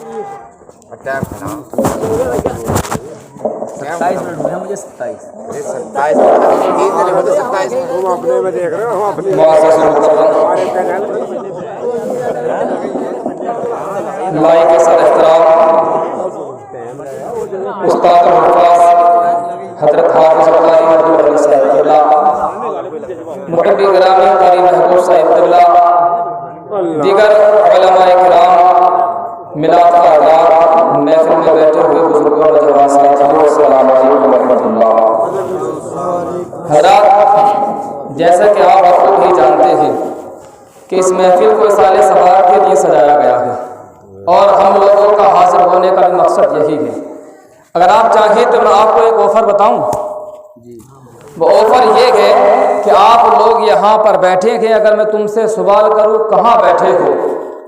27 minute ہوئے ہیں مجھے 27 ہم اپنے میں دیکھ رہے ہو ہم اپنے لائی کے ساتھ احترام استاد الحفاظ حضرت حافظ القاری عبدالعلی صاحب قبلہ، محبی گرامی قاری محبوب صاحب قبلہ، دیگر علماء کرام، میلاد کا احترام، محفل میں بیٹھے ہوئے بزرگوں اور جوان ساتھیوں، السلام علیکم ورحمۃ اللہ۔ حضرات، جیسا کہ آپ خود ہی جانتے ہیں کہ اس محفل کو سال سبار کے لیے سجایا گیا ہے اور ہم لوگوں کا حاضر ہونے کا بھی مقصد یہی ہے۔ اگر آپ چاہیں تو میں آپ کو ایک آفر بتاؤں۔ وہ آفر یہ ہے کہ آپ لوگ یہاں پر بیٹھے ہیں، اگر میں تم سے سوال کروں کہاں بیٹھے ہو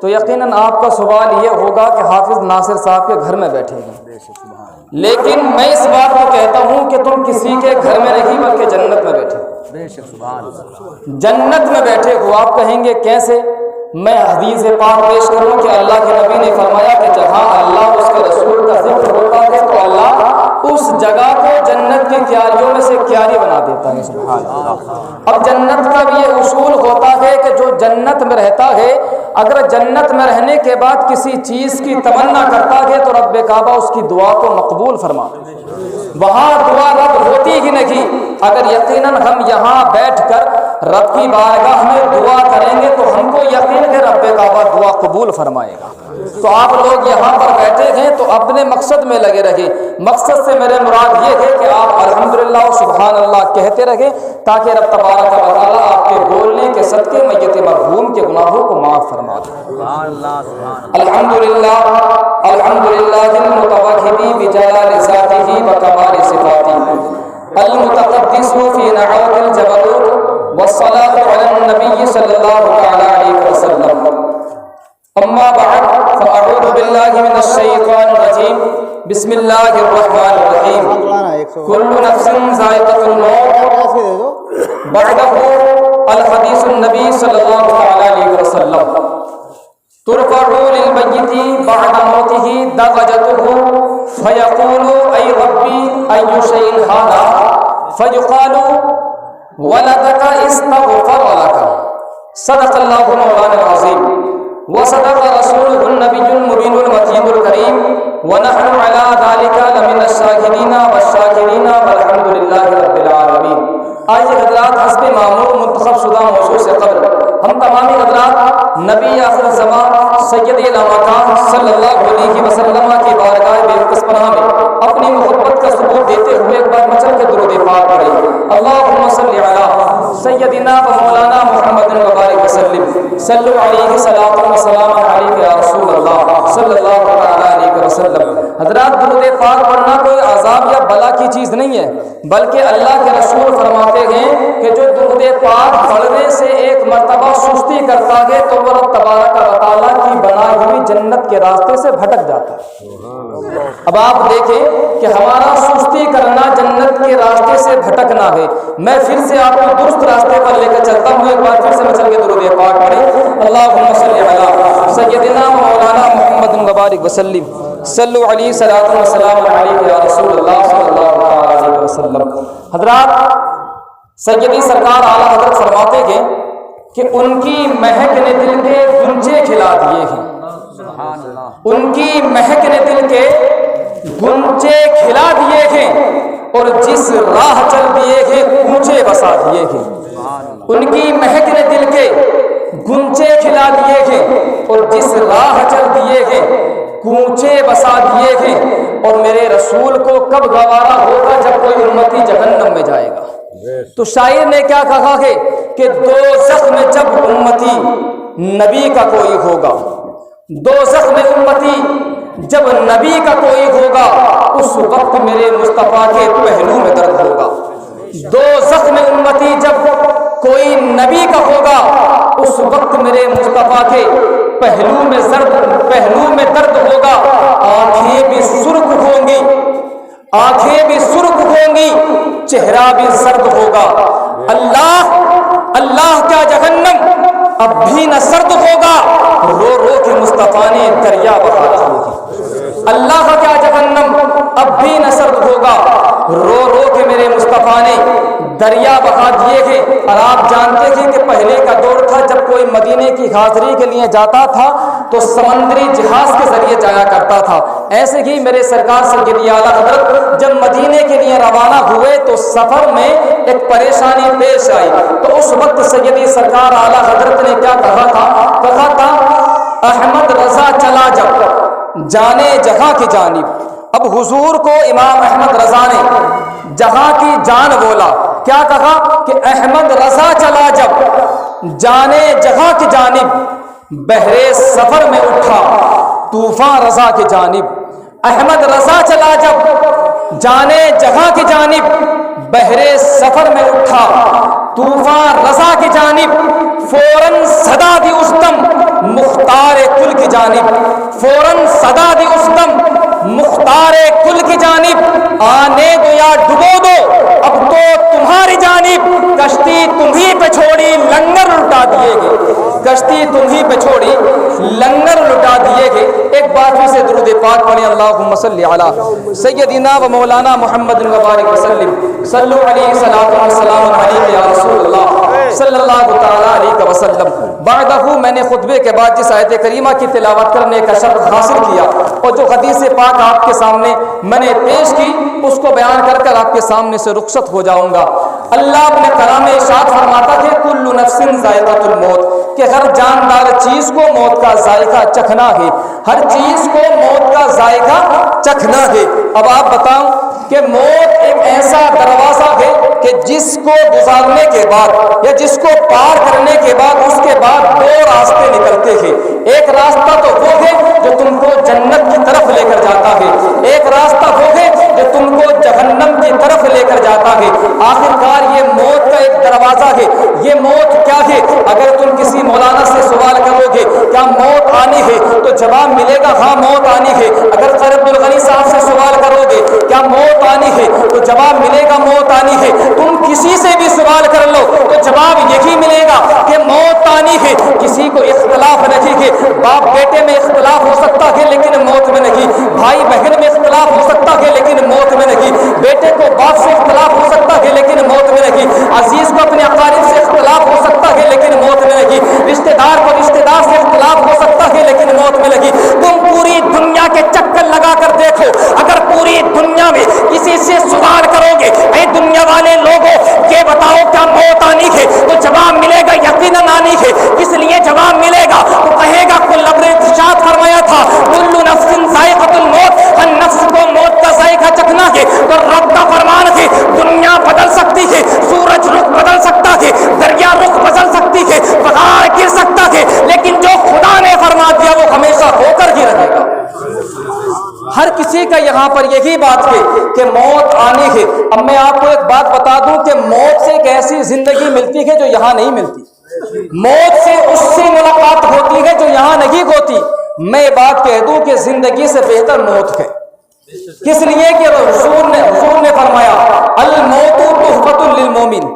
تو یقیناً آپ کا سوال یہ ہوگا کہ حافظ ناصر صاحب کے گھر میں بیٹھے ہیں، لیکن میں اس بات کو کہتا ہوں کہ تم کسی کے گھر میں نہیں بلکہ جنت میں بیٹھے ہو، جنت میں بیٹھے ہو۔ آپ کہیں گے کیسے؟ میں حدیث پاک پیش کروں کہ اللہ کے نبی نے فرمایا کہ جہاں اللہ اس کے رسول کا ذکر ہوتا ہے تو اللہ اس جگہ کو جنت کی کیاریوں میں سے کیاری بنا دیتا ہے۔ سبحان اللہ۔ اب جنت کا بھی یہ اصول ہوتا ہے کہ جو جنت میں رہتا ہے اگر جنت میں رہنے کے بعد کسی چیز کی تمنا کرتا ہے تو رب کعبہ اس کی دعا کو مقبول فرماتا ہے، وہاں دعا رد ہوتی ہی نہیں۔ اگر یقیناً ہم یہاں بیٹھ کر رب کی بارگاہ میں دعا کریں گے تو ہم کو یقین ہے رب کعبہ دعا قبول فرمائے گا۔ تو آپ لوگ یہاں پر بیٹھے ہیں تو اپنے مقصد میں لگے رہے۔ مقصد سے میرے مراد یہ ہے کہ آپ الحمدللہ و سبحان اللہ کہتے رہیں تاکہ رب تبارک و تعالی آپ کے بولنے کے صدقے میت مرحوم کے گناہوں کو معاف فرما دے۔ الحمدللہ الحمدللہ المتوحد بجلال ذاتہ وکمال صفاتہ المتقدس فی نعوت الجبروت والصلاة علی النبی صلی اللہ علیہ وسلم۔ اما بعد فاعوذ باللہ من الشیطان الرجیم، بسم اللہ الرحمن الرحیم۔ کل نفس ذائقۃ الموت، بعدہ الحدیث النبی صلی اللہ علیہ وسلم۔ ترفع للمیت بعد موته دغجته فیقول ای ربی ای شیء ھذا فیقال ولدک استغفر لک۔ صدق اللہ مولانا العظیم وصدق رسولہ النبی المبین المتین الکریم ونحن علی ذلک لمن الشاہدین والشاکرین والحمد للہ رب العالمین۔ آئیے حضرات، حسب معمول منتخب شدہ موضوع سے قبل ہم تمامی حضرات نبی آخر زمان سید الامکان صلی اللہ علیہ وسلم کی بارگاہ بے پناہ میں اپنی محبت کا ثبوت دیتے ہوئے ایک بار مچل کے درود پاک پڑھیں۔ اللہم صلی علی سیدنا و مولانا محمد وبارک وسلم، صلو علیہ صلاۃ و سلام علیہ یا رسول اللہ صلی اللہ علیہ وسلم۔ حضرات، درود پاک پڑھنا کوئی عذاب یا بلا کی چیز نہیں ہے، بلکہ اللہ کے رسول فرماتے ہیں کہ جو درود پاک پڑھنے سے ایک مرتبہ سستی کرتا ہے تو وہ رب تبارک و تعالیٰ کی بنائی ہوئی جنت کے راستے سے بھٹک جاتا ہے۔ اب آپ دیکھیں کہ ہمارا سستی کرنا جنت کے راستے سے بھٹکنا ہے۔ میں پھر سے آپ کو درست راستے پر لے کر چلتا ہوں، ایک بار پھر سے میں چل کے درود پاک پڑھیں۔ اللہم صلی علی سیدنا مولانا محمد وبارک وسلم، صلو علیہ صلاۃ و سلام علیہ یا رسول اللہ صلی اللہ علیہ وسلم۔ حضرات، سیدی سرکار اعلیٰ حضرت فرماتے ہیں کہ ان کی مہک نے دل کے گنجے کھلا دیے ہیں، ان کی مہک نے دل کے گنجے کھلا دیے ہیں اور جس راہ چل دیے ہیں کوچے بسا دیے ہیں۔ ان کی مہک نے دل کے گنجے کھلا دیے ہیں اور جس راہ چل دیے ہیں کوچے بسا دیے ہیں۔ اور میرے رسول کو کب گوارا ہوگا جب کوئی امتی جہنم میں جائے گا؟ تو شاعر نے کیا کہا ہے کہ دوزخ میں جب امتی نبی کا کوئی ہوگا، دوزخ میں امتی جب نبی کا کوئی ہوگا اس وقت میرے مصطفیٰ کے پہلو میں درد ہوگا۔ دوزخ میں امتی جب کوئی نبی کا ہوگا اس وقت میرے مصطفیٰ کے پہلو میں درد ہوگا۔ آنکھیں بھی سرخ ہوں گی، آنکھیں بھی سرخ ہوں گی، چہرہ بھی سرد ہوگا۔ اللہ کیا جہنم اب بھی نہ سرد ہوگا، رو رو کے مصطفیٰ نے دریا بہا دی ہوگی۔ اللہ کا کیا جہنم اب بھی نہ سرد ہوگا، رو رو کے میرے مصطفیٰ نے دریا بہا دیے گے۔ اور آپ جانتے ہیں کہ پہلے کا دور تھا جب کوئی مدینے کی حاضری کے لیے جاتا تھا تو سمندری جہاز کے ذریعے جایا کرتا تھا۔ ایسے ہی میرے سرکار سیدی اعلیٰ حضرت جب مدینے کے لیے روانہ ہوئے تو سفر میں ایک پریشانی پیش آئی، تو اس وقت سیدی سرکار اعلیٰ حضرت نے کیا کہا تھا احمد رضا چلا جب جانے جہاں کی جانب۔ اب حضور کو امام احمد رضا نے جہاں کی جان بولا، کیا کہا کہ احمد رضا چلا جب جانے جہاں کی جانب، بحر سفر میں اٹھا طوفان رضا کی جانب۔ احمد رضا چلا جب جانے جہاں کی جانب، بحر سفر میں اٹھا طوفان رضا کی جانب، فوراً صدا دی اس دم مختار کل کی جانب، فوراً صدا دی اس دم مختار کل کی جانب، آنے دو یا ڈبو دو اب تو تمہاری جانب، کشتی تمہیں پہ چھوڑی لنگر لٹا دیے گے، کشتی تمہیں پہ چھوڑی لنگر لٹا دیے گے۔ ایک بار پھر سے درود پاک پڑھیں، اللہم صلی علی سیدنا و مولانا محمد وبارک وسلم، صلو علیہ السلام علیہ یا رسول اللہ صلی اللہ تعالی علیہ وسلم۔ بعدہ میں نے خطبے کے بعد جس آیت کریمہ کی تلاوت کرنے کا شرف حاصل کیا اور جو حدیث پاک آپ کے سامنے میں نے پیش کی اس کو بیان کر کر آپ کے سامنے سے رخصت ہو جاؤں گا۔ اللہ اپنے کلام ارشاد فرماتا ہے کل نفس ذائقۃ الموت، کہ ہر جاندار چیز کو موت کا ذائقہ چکھنا ہے، ہر چیز کو موت کا ذائقہ چکھنا ہے۔ اب آپ بتاؤں کہ موت ایک ایسا دروازہ ہے کہ جس کو گزارنے کے بعد یا جس کو پار کرنے کے بعد اس کے بعد دو راستے نکلتے ہیں۔ ایک راستہ تو وہ ہے جو تم کو جنت کی طرف لے کر جاتا ہے، ایک راستہ وہ ہے جو تم کو جہنم کی طرف لے کر جاتا ہے۔ آخرکار یہ موت کا ایک دروازہ ہے۔ یہ موت کیا ہے؟ اگر تم کسی مولانا سے سوال کرو گے کیا موت آنی ہے تو جواب ملے گا ہاں موت آنی ہے۔ اگر قاری عبدالغنی صاحب سے سوال کرو گے کیا موت آنی ہے تو جواب ملے گا موت آنی ہے۔ تم کسی سے بھی سوال کر لو تو جواب یہی ملے گا کہ موت آنی ہے۔ کسی کو اختلاف نہیں ہے، باپ بیٹے میں اختلاف ہو سکتا ہے لیکن موت میں نہیں، بھائی بہن میں اختلاف ہو سکتا ہے لیکن موت میں نہیں، بیٹے کو باپ سے اختلاف ہو سکتا ہے لیکن موت میں نہیں، عزیز کو اپنے اقارب سے اختلاف ہو سکتا ہے لیکن موت میں نہیں، رشتہ دار کو رشتہ دار سے اختلاف ہو سکتا ہے لیکن موت میں نہیں۔ تم پوری دنیا کے چکر لگا کر دیکھو، اگر پوری دنیا میں کسی سے سوال کرو گے اے دنیا والے لوگوں یہ بتاؤ کیا موت آنی ہے تو جواب ملے گا یقیناً آنی ہے۔ اس لیے جواب ملے گا تو کہے گا کل ابر ارشاد فرمایا تھا کل نفس ذائقۃ الموت، ہر نفس کو موت کا ذائقہ چکھنا ہے۔ تو رب کا فرمان ہے دنیا بدل سکتی ہے، سورج رخ بدل سکتا ہے، دریا رخ بدل سکتی ہے، پہاڑ گر سکتا ہے، لیکن جو خدا نے فرما دیا وہ ہمیشہ ہو کر ہی رہے گا۔ ہر کسی کا یہاں پر یہی بات ہے کہ موت آنی ہے۔ اب میں آپ کو ایک بات بتا دوں کہ موت سے ایک ایسی زندگی ملتی ہے جو یہاں نہیں ملتی، موت سے اس سے ملاقات ہوتی ہے جو یہاں نہیں ہوتی۔ میں یہ بات کہہ دوں کہ زندگی سے بہتر موت ہے، کس لیے کہ حضور نے فرمایا الموت تحفۃ للمومن،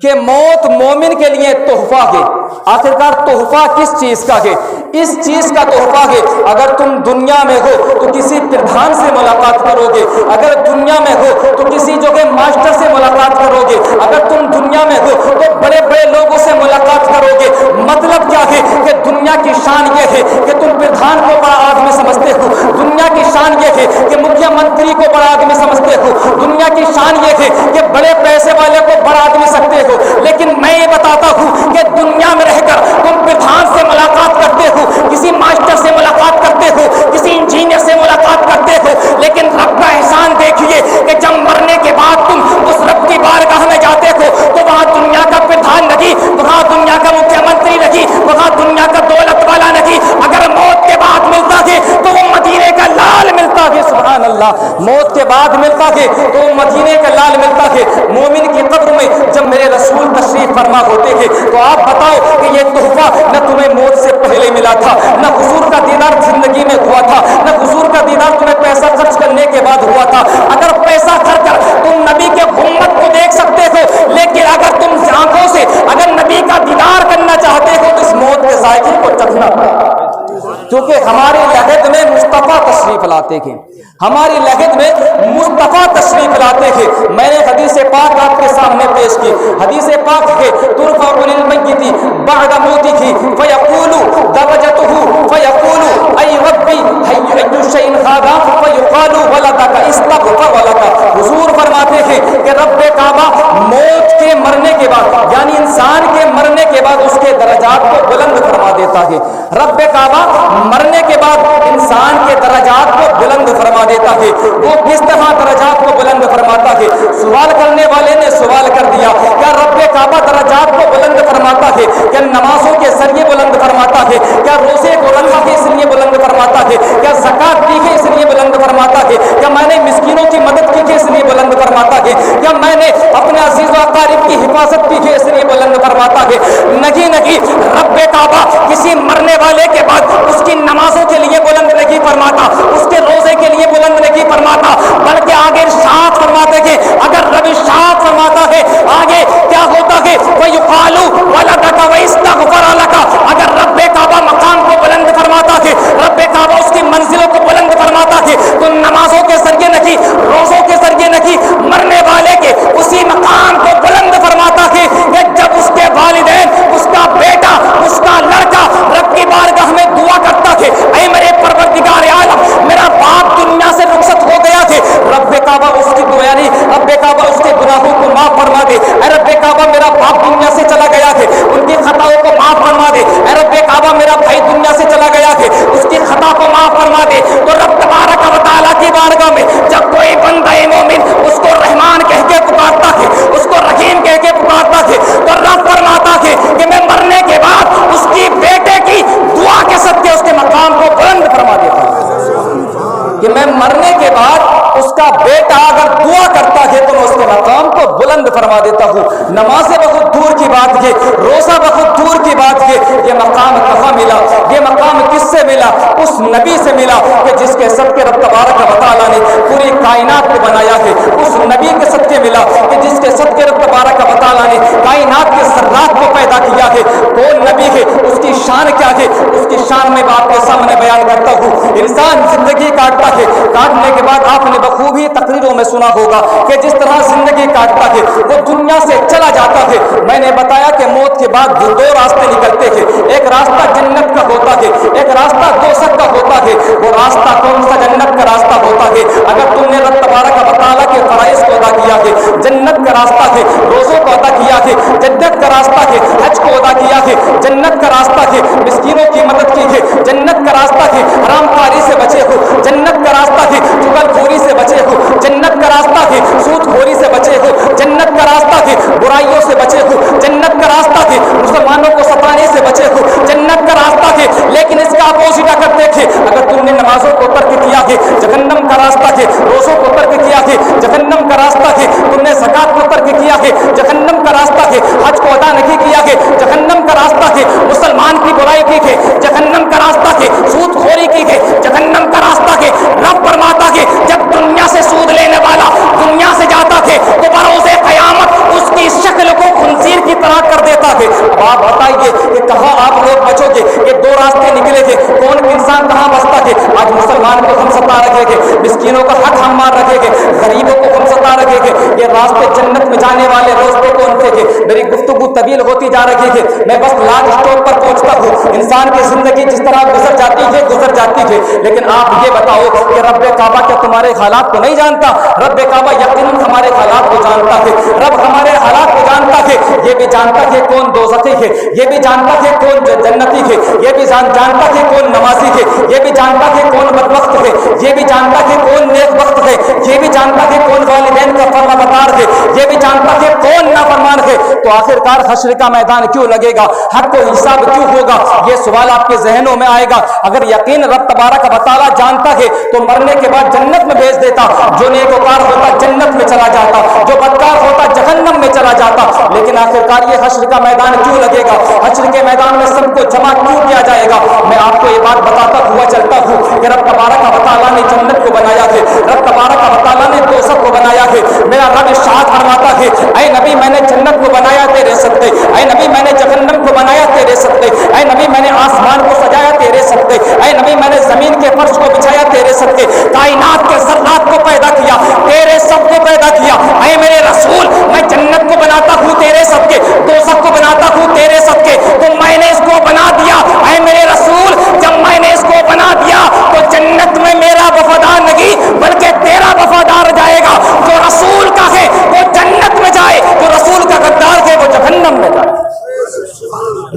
کہ موت مومن کے لیے تحفہ ہے۔ آخرکار تحفہ کس چیز کا ہے؟ اس چیز کا تحفہ ہے اگر تم دنیا میں ہو تو کسی پردھان سے ملاقات کرو گے، اگر دنیا میں ہو تو کسی جو کہ ماسٹر سے ملاقات کرو گے، اگر تم دنیا میں ہو تو بڑے بڑے لوگوں سے ملاقات کرو گے۔ مطلب کیا ہے کہ دنیا کی شان یہ ہے کہ تم پردھان کو بڑا آدمی سمجھتے ہو، دنیا کی شان یہ ہے کہ مکھیہ منتری کو بڑا آدمی سمجھتے ہو، دنیا کی شان یہ ہے کہ بڑے پیسے والے کو بڑا آدمی سمجھتے ہو۔ لیکن میں یہ بتاتا ہوں کہ دنیا میں رہ کر تم پردھان سے ملاقات کرتے ہو، کسی ماسٹر سے ملاقات کرتے ہو، کسی انجینئر سے ملاقات کرتے ہو، لیکن رب کا احسان دیکھیے کہ جب مرنے کے بعد تم اس رب کی بارگاہ میں جاتے ہو تو وہاں دنیا کا پردھان نہیں، وہاں دنیا کا مکھیہ منتری نہیں، وہاں دنیا کا دولت والا نہیں۔ اگر موت کے بعد ملتا ہے تو وہ مدینے کا لال ملتا ہے، سبحان اللہ، موت کے بعد ملتا ہے تو وہ مدینے کا لال ملتا ہے۔ مومن کی قبر میں جب میرے رسول تشریف فرما ہوتے ہیں تو آپ بتاؤ کہ یہ تحفہ نہ تمہیں موت سے پہلے ملا تھا، نہ حضور کا دیدار زندگی میں ہوا تھا، نہ حضور کا دیدار تمہیں پیسہ خرچ کرنے کے بعد ہوا تھا۔ اگر پیسہ خرچ کر تم نبی کے امت کو دیکھ سکتے ہو، لیکن اگر تم آنکھوں سے اگر نبی کا دیدار کرنا چاہتے ہو تو اس موت کے ذائقے کو چکھنا پڑے، کیونکہ ہمارے عہد میں مصطفیٰ تشریف تشریف لاتے تھے, ہماری لحد میں مصطفیٰ تشریف لاتے تھے. میں نے حدیث پاک آپ کے سامنے پیش کی. حدیث پاک ہے ترفع للمیت بعد موته فیقول درجته فیقول ای ربی ای شیء هذا فیقال ولدک استغفر لک. حضور فرماتے ہیں کہ رب کعبہ موت کے مرنے کے بعد یعنی انسان کے مرنے کے بعد اس کے درجات کو بلند فرما دیتا ہے. رب کعبہ مرنے کے بعد انسان کے درجات کو بلند فرما دیتا ہے. وہ کس طرح درجات کو بلند فرماتا ہے؟ سوال کرنے والے نے سوال کر دیا, کیا رب کعبہ درجات کو بلند فرماتا ہے؟ کیا نمازوں کے ذریعے بلند فرماتا ہے؟ کیا روزے کو رکھا ہے اس لیے بلند فرماتا ہے؟ کیا زکات دی ہے اس لیے بلند فرماتا ہے؟ کیا میں نے مسکینوں کی مدد کی ہے اس لیے بلند فرماتا ہے؟ کیا میں نے اپنے عزیز و اقارب کی حفاظت کی ہے اس لیے بلند فرماتا ہے؟ نہیں, رب کعبہ کسی مرنے والے کے بعد اس کی نمازوں کے لیے بلند نہیں فرماتا, اس کے روزے کے لیے بلند نہیں فرماتا, بلکہ آگے ارشاد فرماتے ہیں. اگر رب ارشاد فرماتا ہے آگے کیا ہوتا ہے؟ وَيُقَالُ وَلَدَكَ وَإِسْتَغْفَرَ لَكَ. اگر رب کعبہ مقام کو بلند فرماتا ہے, رب کعبہ اس کی منزلوں کو بلند فرماتا ہے, تو نمازوں کے ذریعے نہیں, روزوں کے ذریعے نہیں, مرنے والے کے اسی مقام کو بلند فرماتا ہے کہ جب اس کے والدین, اس کا بیٹا, اس کا لڑکا رب کی بارگاہ میں دعا کرتا ہے, اے میرے پروردگار عالم, میرا باپ دنیا سے رخصت ہو گیا تھے, رب کعبہ اس کی دعا نہیں, رب کعبہ اس کے گناہوں کو معاف فرما دے. اے رب کعبہ میرا باپ دنیا سے چلا گیا تھے, ان کی خطاؤں کو معاف فرما دے. اے رب کعبہ میرا بھائی دنیا سے چلا گیا تھے, اس کی خطا کو معاف فرما دے. تو رب تبارک و تعالیٰ کی بارگاہ میں جب کوئی بندہ مومن اس کو رحمان کہہ کے پکارتا ہے, اس کو رحیم کہہ کے پکارتا ہے, تو رب فرماتا ہے کہ میں مرنے کے بعد اس کی بیٹے کی دعا کے صدقے اس کے مقام کو بلند فرما دیتا ہوں. کہ میں مرنے کے بعد اس کا بیٹا اگر دعا کرتا ہے تو میں اس کے مقام کو بلند فرما دیتا ہوں. نمازیں بہت دور کی بات ہے, روزہ بہت دور کی بات ہے, یہ مقام کہاں ملا؟ یہ مقام کس سے ملا؟ اس نبی سے ملا کہ جس کے صدقے رب تبارک و تعالیٰ نے پوری کائنات کو بنایا ہے. اس نبی کے صدقے ملا کہ جس کے صدقے رب تبارک و تعالیٰ نے کائنات کے ذرات کو پیدا کیا ہے. کون نبی ہے, اس کی شان کیا ہے؟ اس کی شان میں آپ کے سامنے بیان کرتا ہوں. انسان زندگی کاٹتا ہے, کاٹنے کے بعد آپ نے بخوبی تقریروں میں سنا ہوگا کہ جس طرح زندگی کاٹتا ہے وہ دنیا سے چلا جاتا ہے. میں نے بتایا کہ موت کے بعد دو راستے نکلتے ہیں, ایک راستہ جنت کا ہوتا ہے, ایک راستہ دوزخ کا ہوتا ہے. وہ راستہ کون سا؟ جنت کا راستہ ہوتا ہے. اگر تم نے رب تبارک و تعالیٰ کے فرائض کو ادا کیا ہے, جنت کا راستہ ہے. روزوں کو ادا کیا ہے, جنت کا راستہ ہے. حج کو ادا کیا ہے, جنت کا راستہ ہے. مسکینوں کی مدد کی ہے, جنت کا راستہ ہے. حرام کاری سے بچے ہو, جنت کا راستہ ہے. چغل خوری سے بچے ہو, جنت کا راستہ ہے. سود خوری سے بچے ہو, جنت کا راستہ ہے. برائیوں سے بچے ہو, جنت کا راستہ ہے. مسلمانوں کو ستانے سے بچے ہو, جنت کا راستہ ہے. لیکن اس کا اپوزٹ اگر دیکھے, اگر تم نے نمازوں کو ترک کیا ہے, جہنم کا راستہ ہے. روزوں کو ترک کیا ہے, جہنم کا راستہ ہے. تم نے زکات کو ترک کیا ہے, جہنم کا راستہ ہے. حج کو ادا نہیں کیا ہے, جہنم کا راستہ ہے. مسلمان کی برائی کی ہے, جہنم کا راستہ ہے. سود خوری کی ہے, جہنم کا راستہ ہے. رب فرماتا ہے جب دنیا سے سود لینے والا دنیا سے جاتا ہے تو بروز قیامت اس کی شکل کو خنزیر کی طرح کر دیتا ہے. اب آپ بتائیے کہ کہاں آپ لوگ بچو گے؟ یہ دو راستے نکلے تھے, کون انسان کہاں بستا ہے؟ آج مسلمان کو ہم ستا رکھے گے, مسکینوں کا حق ہم مار رکھے گے, غریبوں کو ہم ستا رکھے گے. یہ راستے جنت میں جانے والے راستے کون سے تھے؟ میری گفتگو طویل ہوتی جا رہی ہے, میں بس لاسٹ اسٹاپ پر پہنچتا ہوں. انسان کی زندگی جس طرح گزر جاتی ہے, لیکن آپ یہ بتاؤ کہ رب کعبہ کیا تمہارے حالات کو نہیں جانتا؟ رب کعبہ یقیناً ہمارے حالات کو جانتا ہے. رب ہمارے حالات کو جانتا ہے. یہ بھی جانتا ہے کون دوزخی ہے, یہ بھی جانتا ہے کون جنتی ہے, یہ بھی جانتا ہے کون نمازی ہے, یہ بھی جانتا ہے کون بدبخت ہے, یہ بھی جانتا ہے کون نیک وقت ہے, یہ بھی جانتا ہے کون والدین کا فرما بردار ہے, یہ بھی جانتا ہے کون نافرمان ہے. تو آخرکار حشر کا میدان کیوں لگے گا؟ حق کو حساب کیوں ہوگا؟ یہ سوال آپ کے ذہنوں میں آئے گا. اگر یقین رب تبارک و تعالیٰ جانتا ہے تو مرنے کے بعد جنت میں بھیج دیتا. جو نیکوکار ہوتا جنت میں چلا جاتا, جو بدکار ہوتا جہنم میں چلا جاتا. لیکن آخرکار یہ حشر کا میدان کیوں لگے گا؟ حشر کے میدان میں سب کو جمع کیوں کیا جائے گا؟ میں آپ کو یہ بات بتاتا ہوا چلتا ہوں کہ رب تبارک و تعالیٰ نے جنت کو بنایا ہے, رب تبارک و تعالیٰ نے دوزخ کو بنایا ہے. میرا رب ارشاد فرماتا ہے, اے نبی میں نے جنت کو بنایا تیرے صدقے, اے نبی میں نے جہنم کو بنایا تیرے صدقے, اے نبی میں نے آسمان کو سجایا تیرے صدقے, اے نبی میں نے زمین کے فرش کو بچھایا تیرے صدقے. اے میرے رسول میں جنت کو بناتا ہوں تیرے صدقے, دوزخ کو بناتا ہوں تیرے صدقے, تو میں نے اس کو بنا دیا. اے میرے رسول جب میں نے اس کو بنا دیا تو جنت میں میرا وفادار نہیں بلکہ تیرا وفادار جائے گا. جو رسول کا ہے وہ جنت میں جائے, جو رسول کا غدار ہے وہ جہنم میں جائے.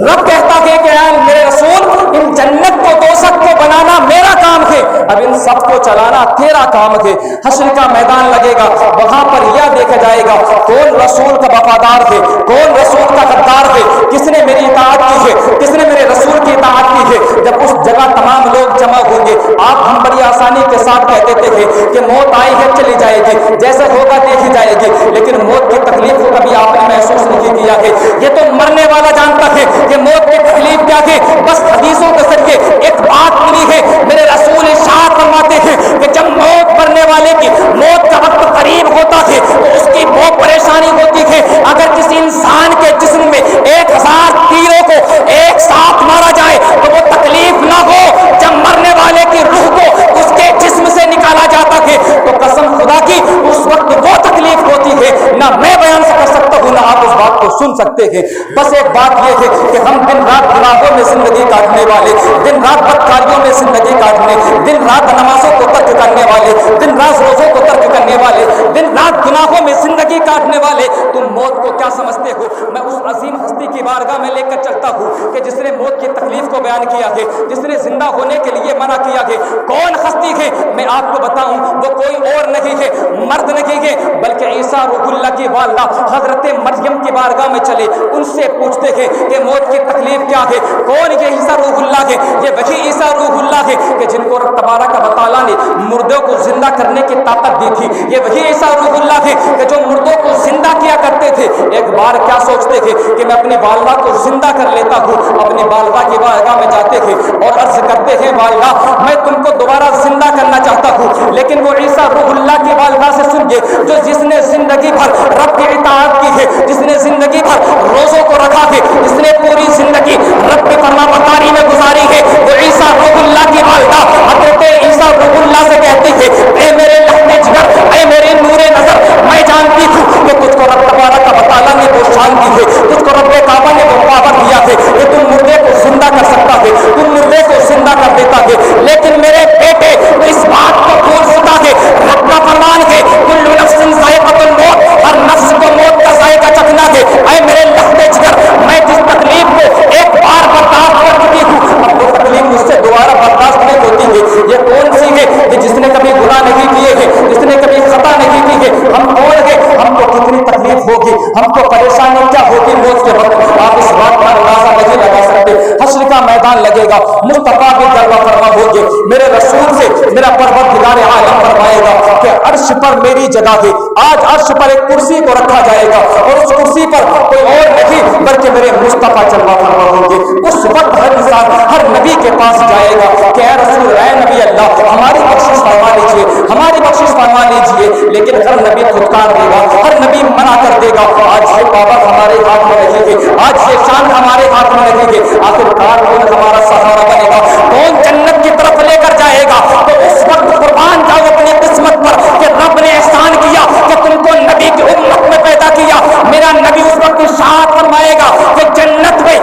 رب کہتا ہے کہ اے میرے رسول ان جنت کو دوزخ کو بنانا میرا کام ہے, اب ان سب کو چلانا تیرا کام ہے. حشر کا میدان لگے گا, وہاں پر یہ دیکھا جائے گا کون رسول کا وفادار ہے, کون رسول کا غدار ہے, کس نے میری اطاعت کی ہے, کس نے میرے رسول کی اطاعت کی ہے. جب اس جگہ تمام لوگ جمع ہوں گے, آپ ہم بڑی آسانی کے ساتھ کہتے تھے کہ موت آئی ہے چلی جائے گی, جیسا ہوگا دیکھی جائے گی, لیکن موت کی تکلیف کو کبھی آپ نے محسوس نہیں کیا ہے. یہ تو مرنے والا جانتا ہے کہ موت کی تکلیف کیا ہے. بس حدیثوں کے ذریعے ایک بات ملی ہے, میرے رسول ارشاد فرماتے ہیں کہ جب موت مرنے والے کی موت کا وقت قریب ہوتا ہے تو اس کی بہت پریشانی ہوتی ہے. اگر کسی انسان کے جسم میں 1000 تیروں کو ایک ساتھ مارا جائے تو وہ تکلیف نہ ہو جب مرنے والے کی روح کو اس کے جسم سے نکالا جاتا ہے, تو قسم خدا کی اس وقت وہ تکلیف ہوتی ہے نہ میں بیان کر سکتا ہوں نہ آپ اس بات کو سن سکتے ہیں. بس ایک بات یہ ہے کہ ہم دن رات گناہوں میں زندگی کاٹنے والے, دن رات بدکاریوں میں زندگی کاٹنے, دن رات نمازوں کو ترک کرنے والے, دن رات روزوں کو ترک کرنے والے, دن رات گناہوں میں زندگی کاٹنے والے, تم موت کو کیا سمجھتے ہو؟ میں اس عظیم ہستی کی بارگاہ میں لے کر چلتا ہوں کہ جس نے موت کی تکلیف کو بیان کیا ہے, جس نے زندہ ہونے کے لیے منع کیا ہے. کون ہستی ہے میں آپ کو بتاؤں, وہ کوئی اور نہیں ہے, مرد نہیں ہے بلکہ عیسیٰ روح اللہ کی والدہ حضرت مریم کی بارگاہ میں چلے, ان سے پوچھتے ہیں کہ موت کی تکلیف کیا ہے. کون یہ عیسیٰ روح اللہ ہے؟ یہ وہی عیسیٰ روح اللہ ہے کہ جن کو رب تبارک و تعالیٰ نے مردوں کو زندہ کرنے کی طاقت دی تھی. یہ وہی عیسیٰ روح اللہ ہے کہ جو مردوں کو زندہ کیا کرتے تھے. ایک بار کیا سوچتے تھے کہ میں اپنی والدہ کو زندہ کر لیتا ہوں, اپنی والدہ کی بارگاہ میں جاتے تھے اور عرض کرتے ہیں والدہ میں تم کو دوبارہ زندہ کرنا چاہتا ہوں. لیکن وہ عیسیٰ روح اللہ کی والدہ سے سنیے جو جس نے زندگی بھر رب کی اطاعت کی ہے, جس نے زندگی بھر روزوں کو رکھا ہے, جس نے پوری زندگی رب کی فرمانبرداری میں گزاری ہے, وہ عیسیٰ روح اللہ کی والدہ حضرت عیسیٰ روح اللہ سے کہتی ہے اے میرے لہنے جگر, اے میرے نور نظر, میں جانتی ہوں کہ تجھ کو رب تبارک و تعالیٰ نے وہ شان دی ہے, تجھ کو رب کعبہ نے وہ پاور دیا ہے کہ تم مردے کو زندہ کر سکتا ہے, تم مردے کو زندہ کر دیتا ہے. لیکن میرے بیٹے تو اس بات کو بھول چکا ہے, رب کا فرمان ہے کل نفس ذائقۃ الموت, ہر نفس کو موت کا ذائقہ چکھنا ہے. اے میرے لہنے جگر, میں جس تکلیف کو ایک بار برداشت کر چکی ہوں اب وہ تکلیف مجھ سے دوبارہ برداشت نہیں ہوتی ہے. یہ کون سی ہے کہ جس نے کبھی گناہ نہیں کیے ہیں, جس نے کبھی خطا نہیں کی ہے. ہم کون ہیں, ہم کو کتنی تکلیف ہوگی, ہم کو پریشانی کیا ہوگی موت کے وقت, آپ اس بات کا اندازہ نہیں لگا سکتے. حشر کا میدان لگے گا, مصطفیٰ بھی جلوہ فرما ہوگے, میرے رسول سے میرا پروردگار عالم فرمائے گا کہ عرش پر میری جگہ ہے. آج عرش پر ایک کرسی کو رکھا جائے گا اور اس کرسی پر کوئی اور نہیں بلکہ میرے مصطفیٰ جلوہ فرما ہوں گے. اس وقت ہر انسان ہر نبی کے پاس جائے گا کہ اے رسول, اے نبی اللہ, ہماری بخشش فرما لیجیے, ہماری بخشش فرما لیجیے. لیکن ہر نبی خودکار دے گا, ہر نبی منع کر دے گا. آج یہ پاور ہمارے ہاتھ میں رہے گی, آج یہ شان ہمارے ہاتھ میں رہے گی. آخر کار کون ہمارا سہارا بنے گا, کون جنت کی طرف لے کر جائے گا؟ تو اس وقت قربان جاؤ اپنی قسمت پر کہ رب نے احسان کیا کہ تم کو نبی کی امت میں پیدا کیا. میرا نبی اس وقت ارشاد فرمائے گا کہ جنت میں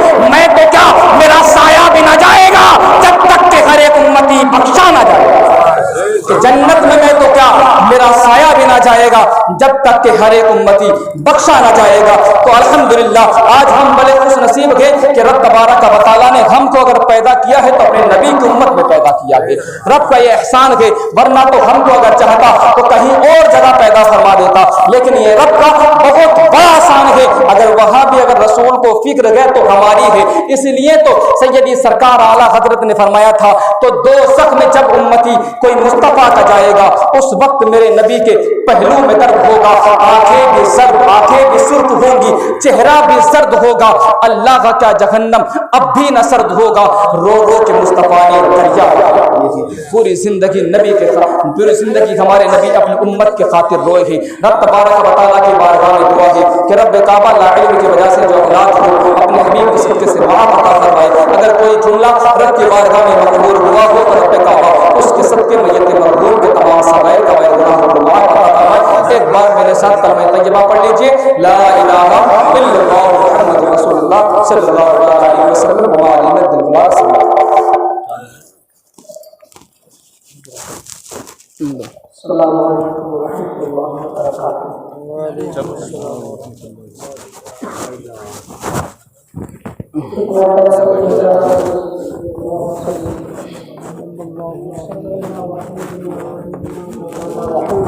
تو کیا میرا سایہ بھی نہ جائے گا جب تک کہ ہر ایک امتی بخشا نہ جائے گا. کہ جنت میں تو کیا میرا سایہ بھی نہ جائے گا جب تک کہ ہر ایک امتی بخشا نہ جائے گا. تو الحمدللہ آج ہم بڑے خوش نصیب ہیں کہ رب تبارک و تعالیٰ نے ہم کو اگر پیدا کیا ہے تو اپنے نبی کی امت میں پیدا کیا ہے. رب کا یہ احسان ہے, ورنہ تو ہم کو اگر چاہتا تو کہیں اور جگہ پیدا فرما دیتا. لیکن یہ رب کا بہت بڑا احسان ہے, اگر وہاں بھی اگر رسول کو فکر گئے تو ہماری ہے. اس لیے تو سیدی سرکار اعلیٰ حضرت نے فرمایا تھا تو دوزخ میں جب امتی کوئی مصطفیٰ کا جائے گا اس وقت میرے نبی کے پہلو میں درد ہوگا, آنکھیں بھی سرد, آنکھیں بھی سرخ ہوں گی, چہرہ بھی سرد ہوگا. اللہ کا کیا جہنم اب بھی نہ سرد ہوگا. رو رو کے مصطفیٰ نے دریا پوری زندگی نبی کے پوری زندگی ہمارے نبی اپنی امت کے خاطر روئے ہیں. رب تبارک و تعالیٰ کی بارگاہ میں دعا ہے کہ رب کعبہ لا علم کی وجہ سے جو اولاد ہو اپنے حبیب کے صدقے سے معاف عطا فرمائے. اگر کوئی جملہ رب کی بارگاہ میں مقبول ہوا ہو تو رب کعبہ اس کے صدقے میں یہ مرحوم کے تمام صغائر کبائر گناہوں کو معاف عطا فرمائے. ایک بار میرے ساتھ کہیے لا الہ الا اللہ محمد رسول اللہ صلی اللہ علیہ وسلم وعلیہ وسلم. السلام علیکم ورحمۃ اللہ وبرکاتہ. اللہ